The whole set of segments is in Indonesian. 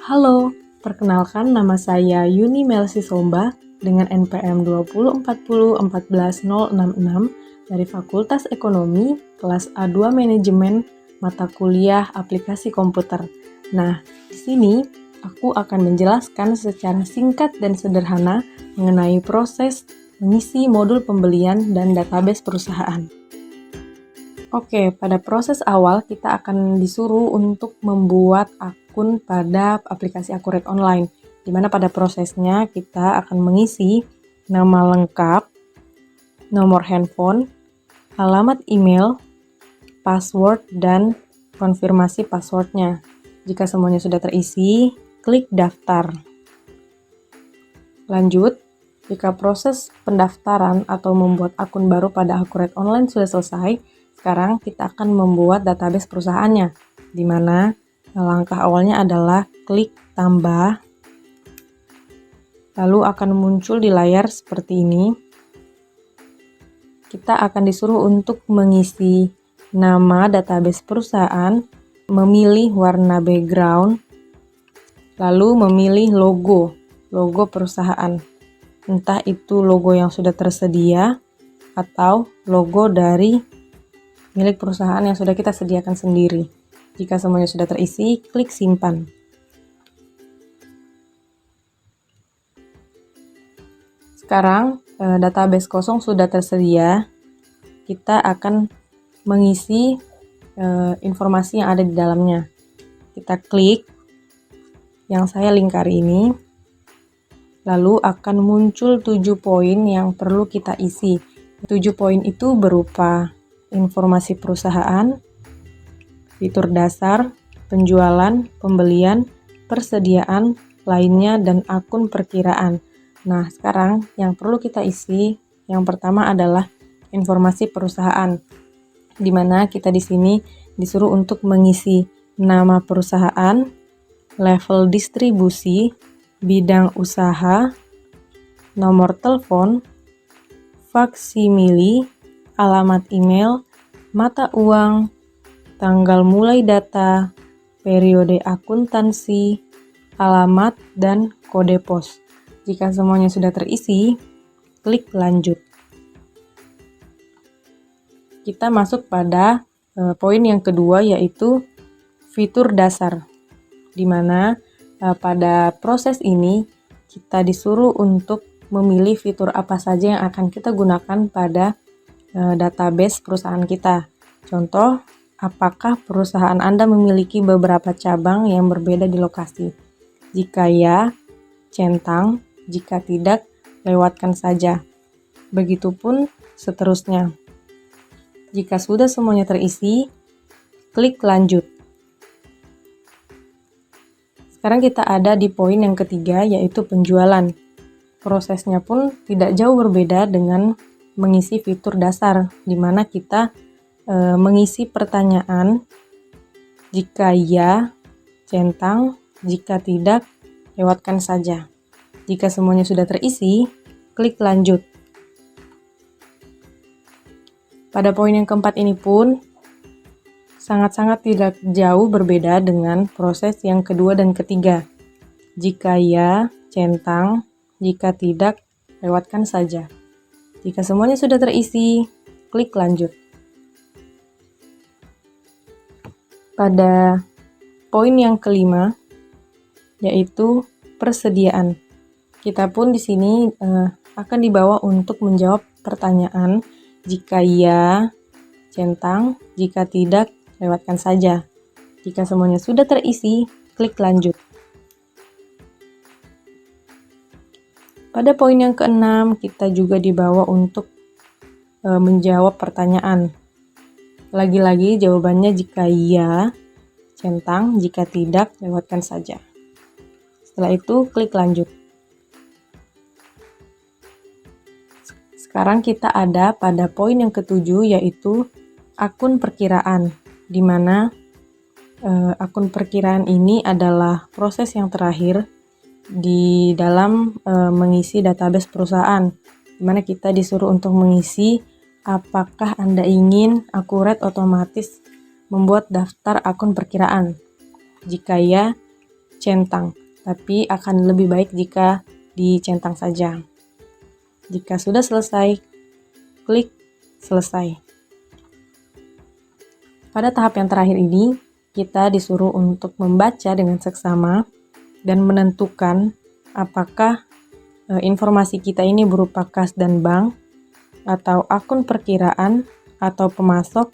Halo, perkenalkan nama saya Yuni Melsi Somba dengan NPM 2040141066 dari Fakultas Ekonomi kelas A2 Manajemen mata kuliah Aplikasi Komputer. Nah, di sini aku akan menjelaskan secara singkat dan sederhana mengenai proses mengisi modul pembelian dan database perusahaan. Oke, pada proses awal kita akan disuruh untuk membuat akun pada aplikasi Akuret Online, di mana pada prosesnya kita akan mengisi nama lengkap, nomor handphone, alamat email, password, dan konfirmasi passwordnya. Jika semuanya sudah terisi, klik daftar. Lanjut, jika proses pendaftaran atau membuat akun baru pada Akuret Online sudah selesai, sekarang kita akan membuat database perusahaannya, di mana langkah awalnya adalah klik tambah, lalu akan muncul di layar seperti ini. Kita akan disuruh untuk mengisi nama database perusahaan, memilih warna background, lalu memilih logo perusahaan. Entah itu logo yang sudah tersedia atau logo dari milik perusahaan yang sudah kita sediakan sendiri. Jika semuanya sudah terisi, klik simpan. Sekarang database kosong sudah tersedia. Kita akan mengisi informasi yang ada di dalamnya. Kita klik yang saya lingkari ini. Lalu akan muncul 7 poin yang perlu kita isi. 7 poin itu berupa informasi perusahaan, fitur dasar, penjualan, pembelian, persediaan, lainnya, dan akun perkiraan. Nah, sekarang yang perlu kita isi yang pertama adalah informasi perusahaan, di mana kita di sini disuruh untuk mengisi nama perusahaan, level distribusi, bidang usaha, nomor telepon, faksimili, alamat email, mata uang, tanggal mulai data, periode akuntansi, alamat, dan kode pos. Jika semuanya sudah terisi, klik lanjut. Kita masuk pada poin yang kedua, yaitu fitur dasar, di mana pada proses ini kita disuruh untuk memilih fitur apa saja yang akan kita gunakan pada database perusahaan kita. Contoh, apakah perusahaan Anda memiliki beberapa cabang yang berbeda di lokasi? Jika ya, centang. Jika tidak, lewatkan saja. Begitupun seterusnya. Jika sudah semuanya terisi, klik lanjut. Sekarang kita ada di poin yang ketiga, yaitu penjualan. Prosesnya pun tidak jauh berbeda dengan mengisi fitur dasar, di mana kita mengisi pertanyaan. Jika ya, centang. Jika tidak, lewatkan saja. Jika semuanya sudah terisi, klik lanjut. Pada poin yang keempat ini pun sangat-sangat tidak jauh berbeda dengan proses yang kedua dan ketiga. Jika ya, centang. Jika tidak, lewatkan saja. Jika semuanya sudah terisi, klik lanjut. Pada poin yang kelima, yaitu persediaan. Kita pun di sini akan dibawa untuk menjawab pertanyaan. Jika ya, centang. Jika tidak, lewatkan saja. Jika semuanya sudah terisi, klik lanjut. Pada poin yang keenam, kita juga dibawa untuk menjawab pertanyaan. Lagi-lagi jawabannya jika iya, centang. Jika tidak, lewatkan saja. Setelah itu, klik lanjut. Sekarang kita ada pada poin yang ketujuh, yaitu akun perkiraan, di mana akun perkiraan ini adalah proses yang terakhir di dalam mengisi database perusahaan, di mana kita disuruh untuk mengisi apakah Anda ingin Akuret otomatis membuat daftar akun perkiraan. Jika ya, centang, tapi akan lebih baik jika dicentang saja. Jika sudah selesai, klik selesai. Pada tahap yang terakhir ini, kita disuruh untuk membaca dengan seksama dan menentukan apakah informasi kita ini berupa kas dan bank, atau akun perkiraan, atau pemasok,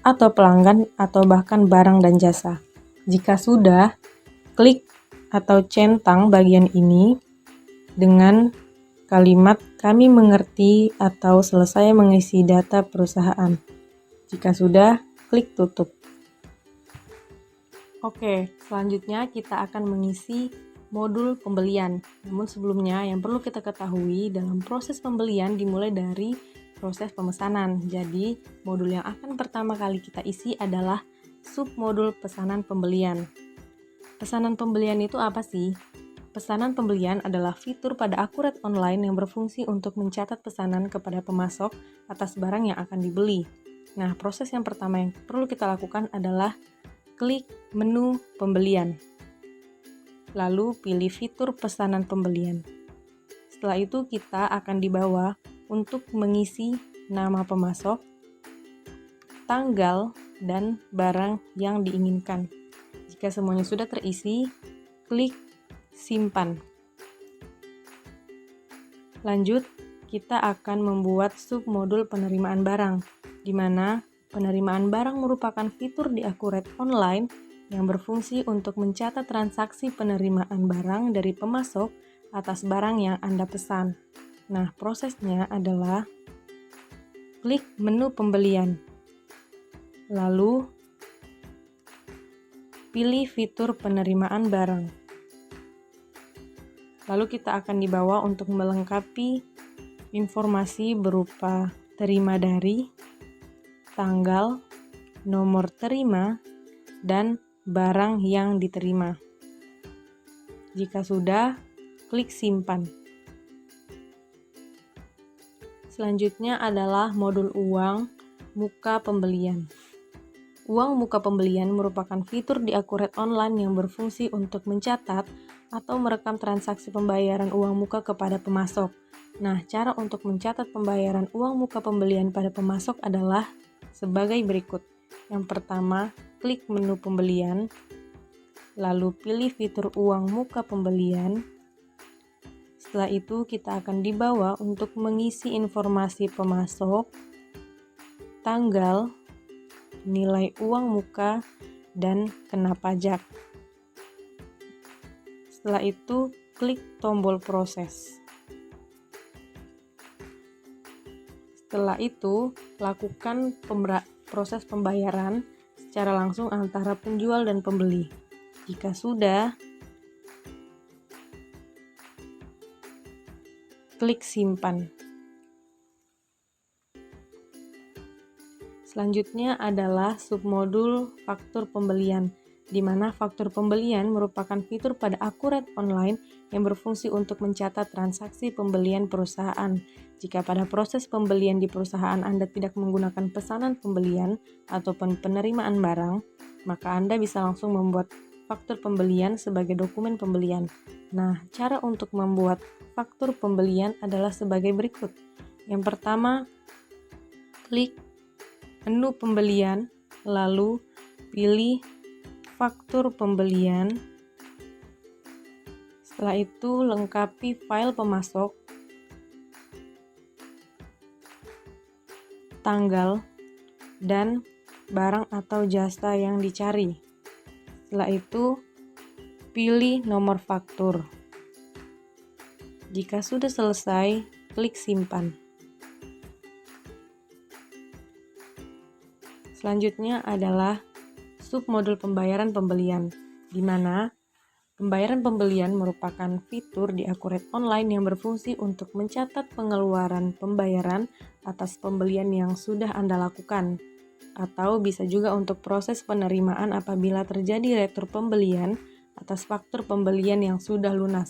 atau pelanggan, atau bahkan barang dan jasa. Jika sudah, klik atau centang bagian ini dengan kalimat "Kami mengerti" atau "Selesai mengisi data perusahaan". Jika sudah, klik tutup. Oke, selanjutnya kita akan mengisi modul pembelian. Namun sebelumnya yang perlu kita ketahui dalam proses pembelian dimulai dari proses pemesanan. Jadi, modul yang akan pertama kali kita isi adalah submodul pesanan pembelian. Pesanan pembelian itu apa sih? Pesanan pembelian adalah fitur pada akurat online yang berfungsi untuk mencatat pesanan kepada pemasok atas barang yang akan dibeli. Nah, proses yang pertama yang perlu kita lakukan adalah klik menu pembelian. Lalu pilih fitur pesanan pembelian. Setelah itu kita akan dibawa untuk mengisi nama pemasok, tanggal, dan barang yang diinginkan. Jika semuanya sudah terisi, klik simpan. Lanjut, kita akan membuat submodul penerimaan barang, di mana penerimaan barang merupakan fitur di Akuret Online yang berfungsi untuk mencatat transaksi penerimaan barang dari pemasok atas barang yang Anda pesan. Nah, prosesnya adalah klik menu pembelian, lalu pilih fitur penerimaan barang. Lalu kita akan dibawa untuk melengkapi informasi berupa terima dari, tanggal, nomor terima, dan barang yang diterima. Jika sudah, klik simpan. Selanjutnya adalah modul uang muka pembelian. Uang muka pembelian merupakan fitur di Akuret Online yang berfungsi untuk mencatat atau merekam transaksi pembayaran uang muka kepada pemasok. Nah, cara untuk mencatat pembayaran uang muka pembelian pada pemasok adalah sebagai berikut. Yang pertama, klik menu pembelian, lalu pilih fitur uang muka pembelian. Setelah itu, kita akan dibawa untuk mengisi informasi pemasok, tanggal, nilai uang muka, dan kena pajak. Setelah itu, klik tombol proses. Setelah itu, lakukan proses pembayaran secara langsung antara penjual dan pembeli. Jika sudah, klik simpan. Selanjutnya adalah submodul faktur pembelian, di mana faktur pembelian merupakan fitur pada Akuret Online yang berfungsi untuk mencatat transaksi pembelian perusahaan. Jika pada proses pembelian di perusahaan Anda tidak menggunakan pesanan pembelian ataupun penerimaan barang, maka Anda bisa langsung membuat faktur pembelian sebagai dokumen pembelian. Nah, cara untuk membuat faktur pembelian adalah sebagai berikut. Yang pertama, klik menu pembelian, lalu pilih faktur pembelian. Setelah itu, lengkapi file pemasok, tanggal, dan barang atau jasa yang dicari. Setelah itu, pilih nomor faktur. Jika sudah selesai, klik simpan. Selanjutnya adalah submodul pembayaran pembelian, di mana pembayaran pembelian merupakan fitur di Akuret Online yang berfungsi untuk mencatat pengeluaran pembayaran atas pembelian yang sudah Anda lakukan, atau bisa juga untuk proses penerimaan apabila terjadi retur pembelian atas faktur pembelian yang sudah lunas.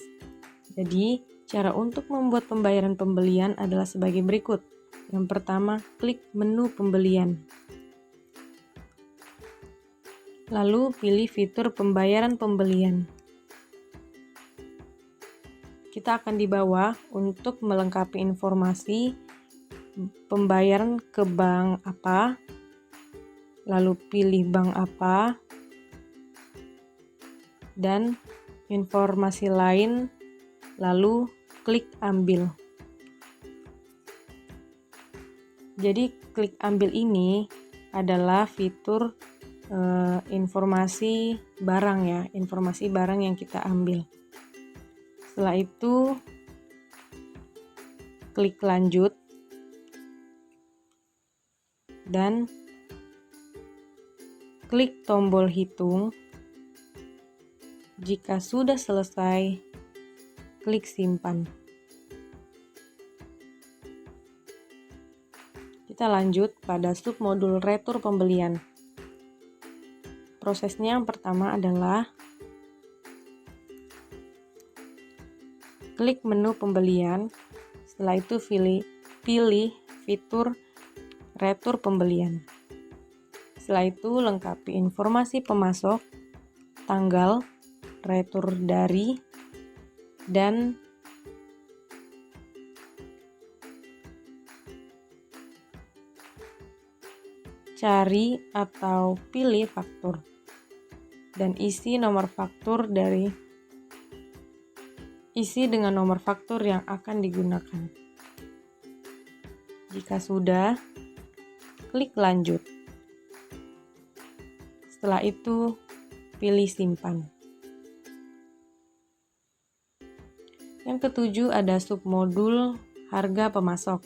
Jadi, cara untuk membuat pembayaran pembelian adalah sebagai berikut. Yang pertama, klik menu pembelian. Lalu pilih fitur pembayaran pembelian. kita akan dibawa untuk melengkapi informasi pembayaran ke bank apa, lalu pilih bank apa, dan informasi lain, lalu klik ambil. Jadi klik ambil ini adalah fitur informasi barang ya, informasi barang yang kita ambil. Setelah itu klik lanjut dan klik tombol hitung. Jika sudah selesai, klik simpan. Kita lanjut pada submodul retur pembelian. Prosesnya yang pertama adalah klik menu pembelian, setelah itu pilih fitur retur pembelian. Setelah itu lengkapi informasi pemasok, tanggal, retur dari, dan cari atau pilih faktur, dan isi dengan nomor faktur yang akan digunakan. Jika sudah, klik lanjut. Setelah itu, pilih simpan. Yang ketujuh ada submodul harga pemasok,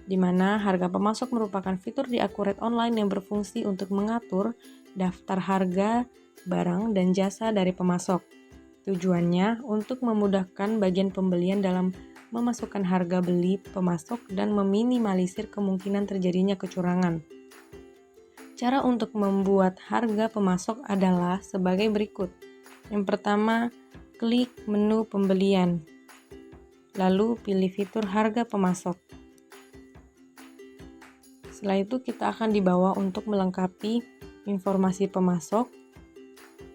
di mana harga pemasok merupakan fitur di Accurate Online yang berfungsi untuk mengatur daftar harga barang dan jasa dari pemasok. Tujuannya untuk memudahkan bagian pembelian dalam memasukkan harga beli pemasok dan meminimalisir kemungkinan terjadinya kecurangan. Cara untuk membuat harga pemasok adalah sebagai berikut. Yang pertama, klik menu pembelian, lalu pilih fitur harga pemasok. Setelah itu kita akan dibawa untuk melengkapi informasi pemasok,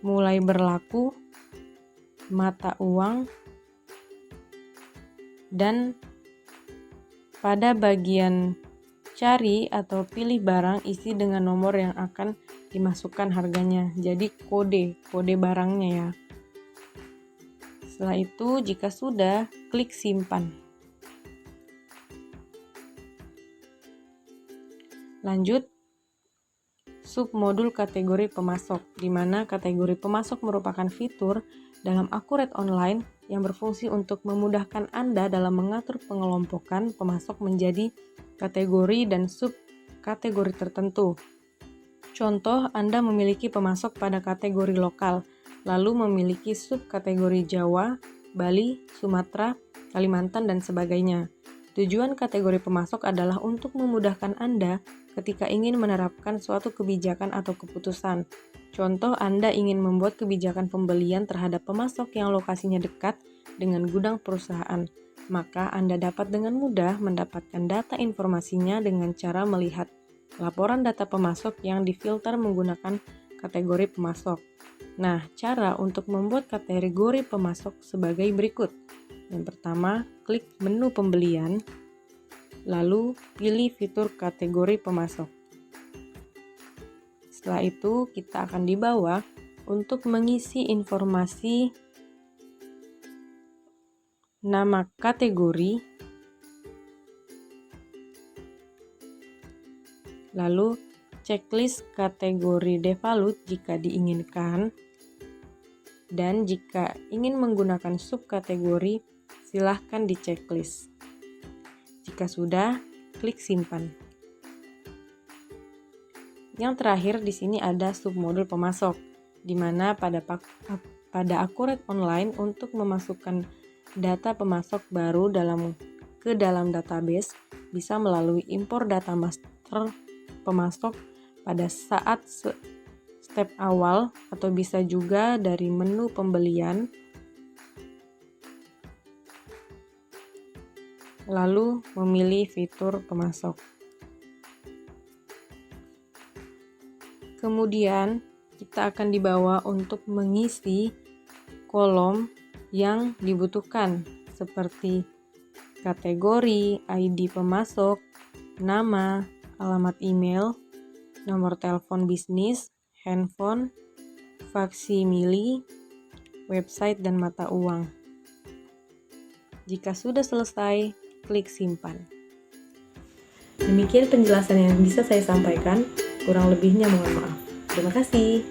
mulai berlaku, mata uang, dan pada bagian cari atau pilih barang isi dengan nomor yang akan dimasukkan harganya. Jadi kode barangnya ya. Setelah itu jika sudah, klik simpan. Lanjut submodul kategori pemasok, di mana kategori pemasok merupakan fitur dalam Accurate Online yang berfungsi untuk memudahkan Anda dalam mengatur pengelompokan pemasok menjadi kategori dan subkategori tertentu. Contoh, Anda memiliki pemasok pada kategori lokal, lalu memiliki subkategori Jawa, Bali, Sumatera, Kalimantan, dan sebagainya. Tujuan kategori pemasok adalah untuk memudahkan Anda ketika ingin menerapkan suatu kebijakan atau keputusan. Contoh, Anda ingin membuat kebijakan pembelian terhadap pemasok yang lokasinya dekat dengan gudang perusahaan. Maka Anda dapat dengan mudah mendapatkan data informasinya dengan cara melihat laporan data pemasok yang difilter menggunakan kategori pemasok. Nah, cara untuk membuat kategori pemasok sebagai berikut. Yang pertama, klik menu pembelian, lalu pilih fitur kategori pemasok. Setelah itu, kita akan dibawa untuk mengisi informasi nama kategori, lalu checklist kategori devalut jika diinginkan, dan jika ingin menggunakan subkategori, silahkan di checklist. Jika sudah, klik simpan. Yang terakhir di sini ada submodul pemasok, di mana pada Accurate Online untuk memasukkan data pemasok baru ke dalam database bisa melalui impor data master pemasok pada saat step awal atau bisa juga dari menu pembelian, lalu memilih fitur pemasok. Kemudian kita akan dibawa untuk mengisi kolom yang dibutuhkan seperti kategori, ID pemasok, nama, alamat email, nomor telepon bisnis, handphone, faksimili, website, dan mata uang. Jika sudah selesai, klik simpan. Demikian penjelasan yang bisa saya sampaikan, kurang lebihnya mohon maaf. Terima kasih.